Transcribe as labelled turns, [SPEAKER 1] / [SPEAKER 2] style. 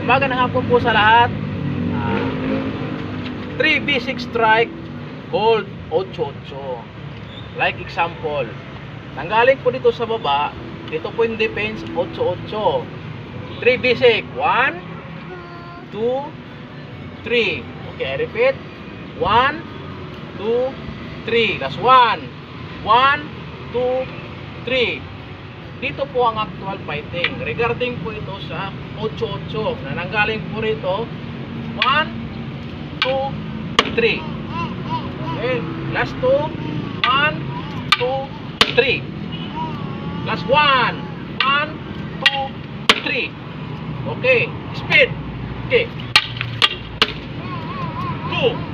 [SPEAKER 1] Magandang hapon po sa lahat. 3 basic strike called 8-8. Like example, nanggaling po dito sa baba, dito po yung defense 8-8. 3 basic, 1, 2, 3. Okay, I repeat. 1, 2, 3. That's 1. 1, 2, 3. Dito po ang actual fighting. Regarding po ito sa 8-8 na nanggaling po rito 1, 2, 3. Okay, last 2. 1, 2, 3. Last 1. 1, 2, 3. Okay, speed. Okay. 2.